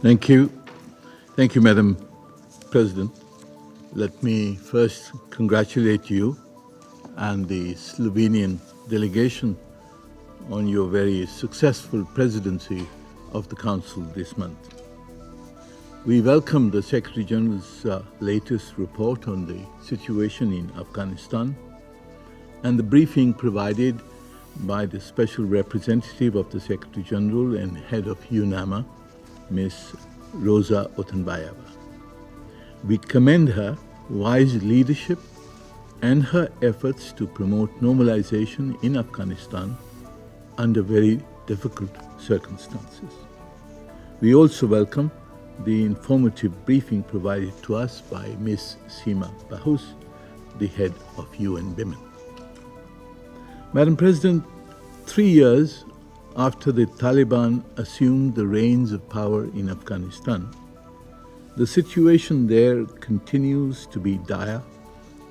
Thank you. Thank you, Madam President. Let me first congratulate you and the Slovenian delegation on your very successful presidency of the Council this month. We welcome the Secretary General's latest report on the situation in Afghanistan and the briefing provided by the Special Representative of the Secretary General and Head of UNAMA, Ms. Rosa Otunbayeva. We commend her wise leadership and her efforts to promote normalization in Afghanistan under very difficult circumstances. We also welcome the informative briefing provided to us by Ms. Seema Bahus, the head of UN Women. Madam President, 3 years after the Taliban assumed the reins of power in Afghanistan, the situation there continues to be dire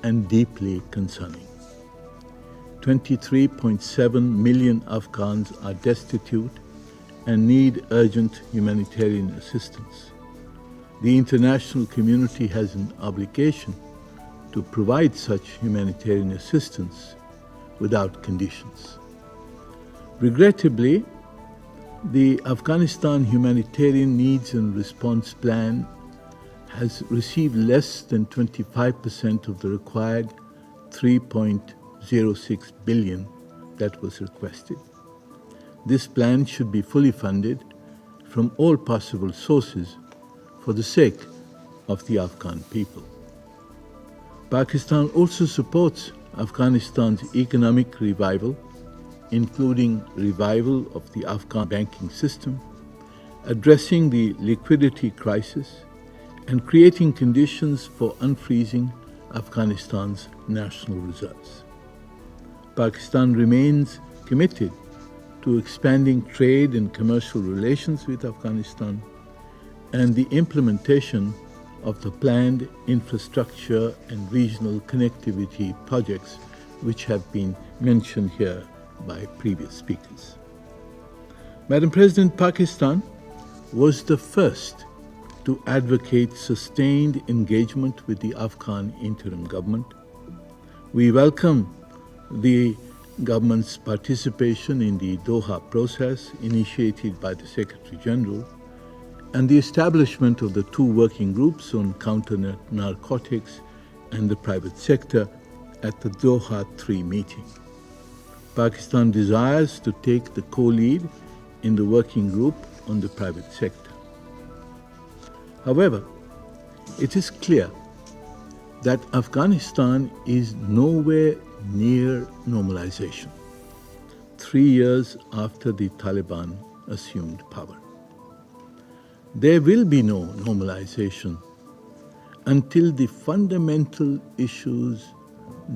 and deeply concerning. 23.7 million Afghans are destitute and need urgent humanitarian assistance. The international community has an obligation to provide such humanitarian assistance without conditions. Regrettably, the Afghanistan Humanitarian Needs and Response Plan has received less than 25% of the required 3.06 billion that was requested. This plan should be fully funded from all possible sources for the sake of the Afghan people. Pakistan also supports Afghanistan's economic revival, including revival of the Afghan banking system, addressing the liquidity crisis, and creating conditions for unfreezing Afghanistan's national reserves. Pakistan remains committed to expanding trade and commercial relations with Afghanistan and the implementation of the planned infrastructure and regional connectivity projects which have been mentioned here by previous speakers. Madam President, Pakistan was the first to advocate sustained engagement with the Afghan interim government. We welcome the government's participation in the Doha process initiated by the Secretary General and the establishment of the two working groups on counter-narcotics and the private sector at the Doha 3 meeting. Pakistan desires to take the co-lead in the working group on the private sector. However, it is clear that Afghanistan is nowhere near normalization 3 years after the Taliban assumed power. There will be no normalization until the fundamental issues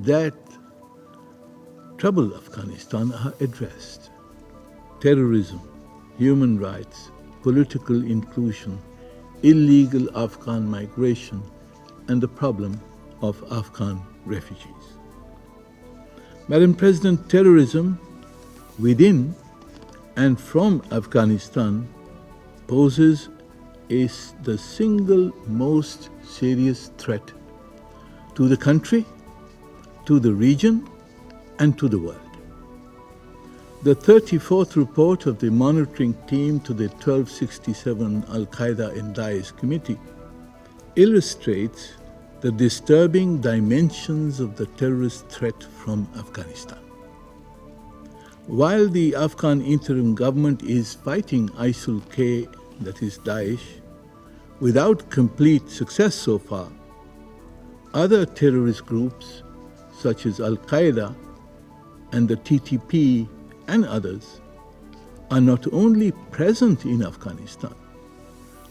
that trouble Afghanistan are addressed: terrorism, human rights, political inclusion, illegal Afghan migration, and the problem of Afghan refugees. Madam President, terrorism within and from Afghanistan poses the single most serious threat to the country, to the region, and to the world. The 34th report of the monitoring team to the 1267 Al-Qaeda and Daesh Committee illustrates the disturbing dimensions of the terrorist threat from Afghanistan. While the Afghan interim government is fighting ISIL-K, that is Daesh, without complete success so far, other terrorist groups such as Al-Qaeda and the TTP and others are not only present in Afghanistan,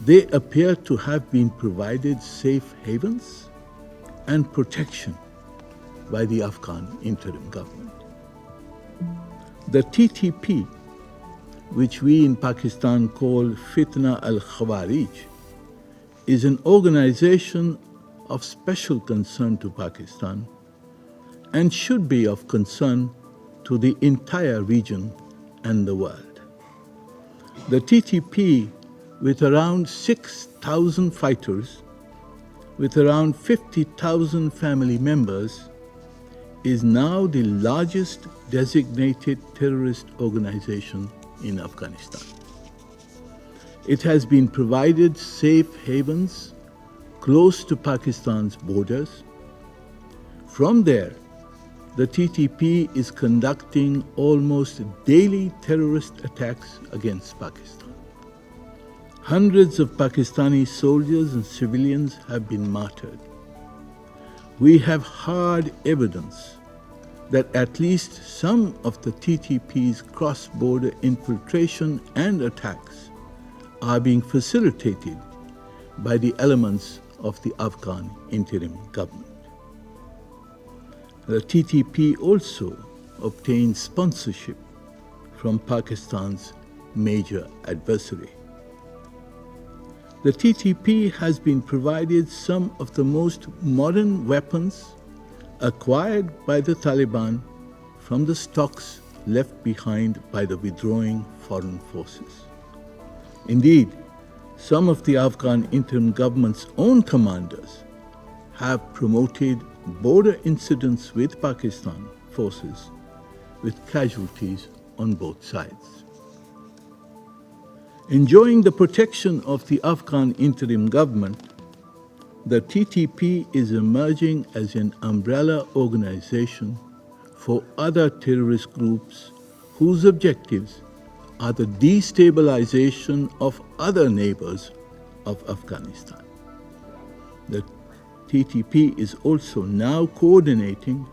they appear to have been provided safe havens and protection by the Afghan interim government. The TTP, which we in Pakistan call Fitna al-Khawarij, is an organization of special concern to Pakistan and should be of concern to the entire region and the world. The TTP, with around 6,000 fighters, with around 50,000 family members, is now the largest designated terrorist organization in Afghanistan. It has been provided safe havens close to Pakistan's borders. From there, the TTP is conducting almost daily terrorist attacks against Pakistan. Hundreds of Pakistani soldiers and civilians have been martyred. We have hard evidence that at least some of the TTP's cross-border infiltration and attacks are being facilitated by the elements of the Afghan interim government. The TTP also obtained sponsorship from Pakistan's major adversary. The TTP has been provided some of the most modern weapons acquired by the Taliban from the stocks left behind by the withdrawing foreign forces. Indeed, some of the Afghan interim government's own commanders have promoted border incidents with Pakistan forces with casualties on both sides. Enjoying the protection of the Afghan interim government, the TTP is emerging as an umbrella organization for other terrorist groups whose objectives are the destabilization of other neighbors of Afghanistan. The TTP is also now coordinating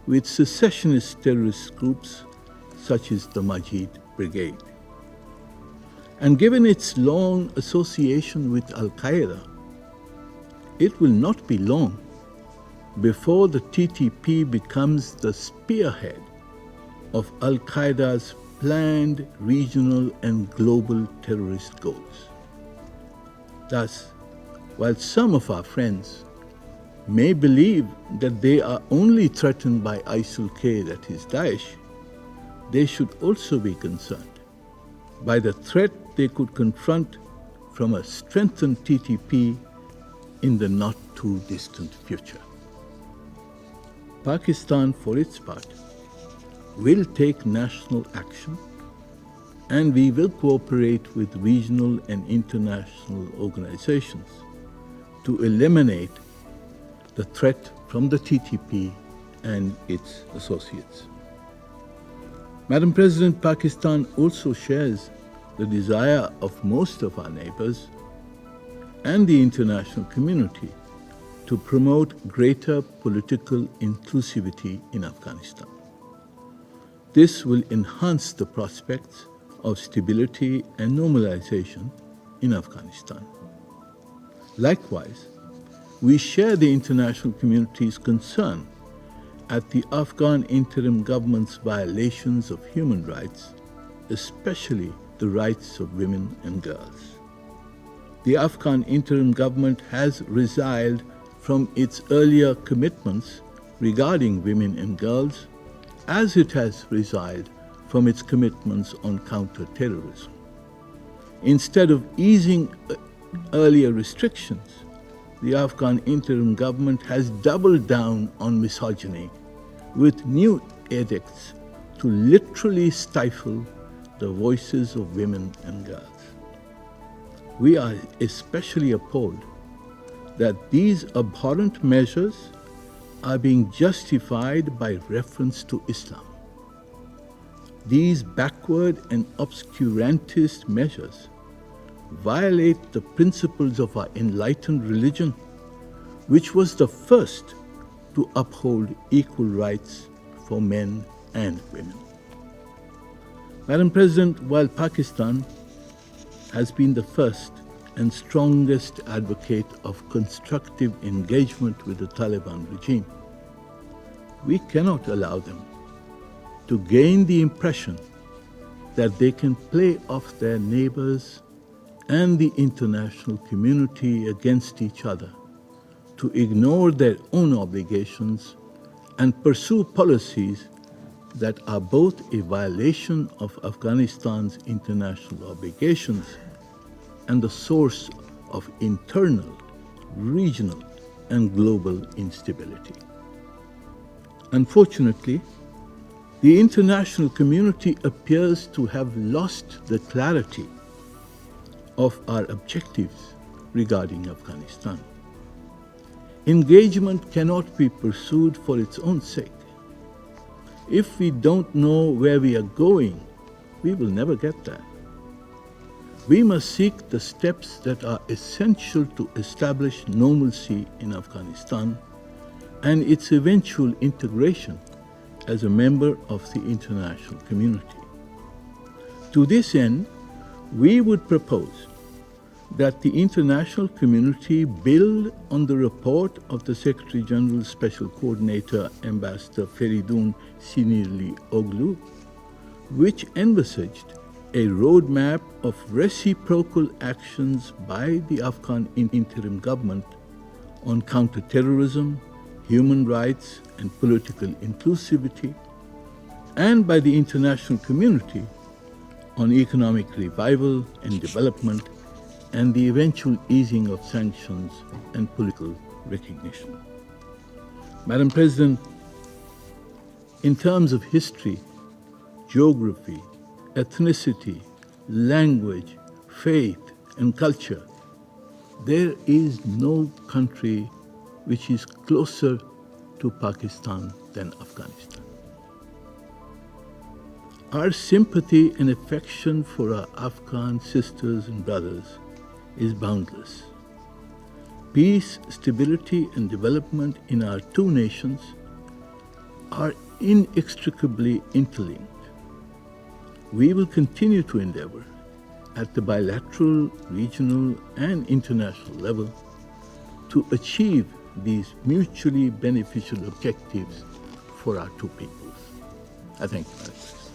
with secessionist terrorist groups such as the Majid Brigade. And given its long association with Al-Qaeda, it will not be long before the TTP becomes the spearhead of Al-Qaeda's planned regional and global terrorist goals. Thus, while some of our friends may believe that they are only threatened by ISIL-K, that is Daesh, they should also be concerned by the threat they could confront from a strengthened TTP in the not-too-distant future. Pakistan, for its part, will take national action, and we will cooperate with regional and international organizations to eliminate the threat from the TTP and its associates. Madam President, Pakistan also shares the desire of most of our neighbors and the international community to promote greater political inclusivity in Afghanistan. This will enhance the prospects of stability and normalization in Afghanistan. Likewise, we share the international community's concern at the Afghan interim government's violations of human rights, especially the rights of women and girls. The Afghan interim government has resiled from its earlier commitments regarding women and girls, as it has resiled from its commitments on counter-terrorism. Instead of easing earlier restrictions, the Afghan interim government has doubled down on misogyny with new edicts to literally stifle the voices of women and girls. We are especially appalled that these abhorrent measures are being justified by reference to Islam. These backward and obscurantist measures violate the principles of our enlightened religion, which was the first to uphold equal rights for men and women. Madam President, while Pakistan has been the first and strongest advocate of constructive engagement with the Taliban regime, we cannot allow them to gain the impression that they can play off their neighbors and the international community against each other, to ignore their own obligations and pursue policies that are both a violation of Afghanistan's international obligations and the source of internal, regional, and global instability. Unfortunately, the international community appears to have lost the clarity of our objectives regarding Afghanistan. Engagement cannot be pursued for its own sake. If we don't know where we are going, we will never get there. We must seek the steps that are essential to establish normalcy in Afghanistan and its eventual integration as a member of the international community. To this end, we would propose that the international community build on the report of the Secretary General's Special Coordinator, Ambassador Feridun Sinirli-Oglu, which envisaged a roadmap of reciprocal actions by the Afghan interim government on counter-terrorism, human rights, and political inclusivity, and by the international community on economic revival and development and the eventual easing of sanctions and political recognition. Madam President, in terms of history, geography, ethnicity, language, faith, and culture, there is no country which is closer to Pakistan than Afghanistan. Our sympathy and affection for our Afghan sisters and brothers is boundless. Peace, stability, and development in our two nations are inextricably interlinked. We will continue to endeavor at the bilateral, regional, and international level to achieve these mutually beneficial objectives for our two peoples. I thank you, Madam President.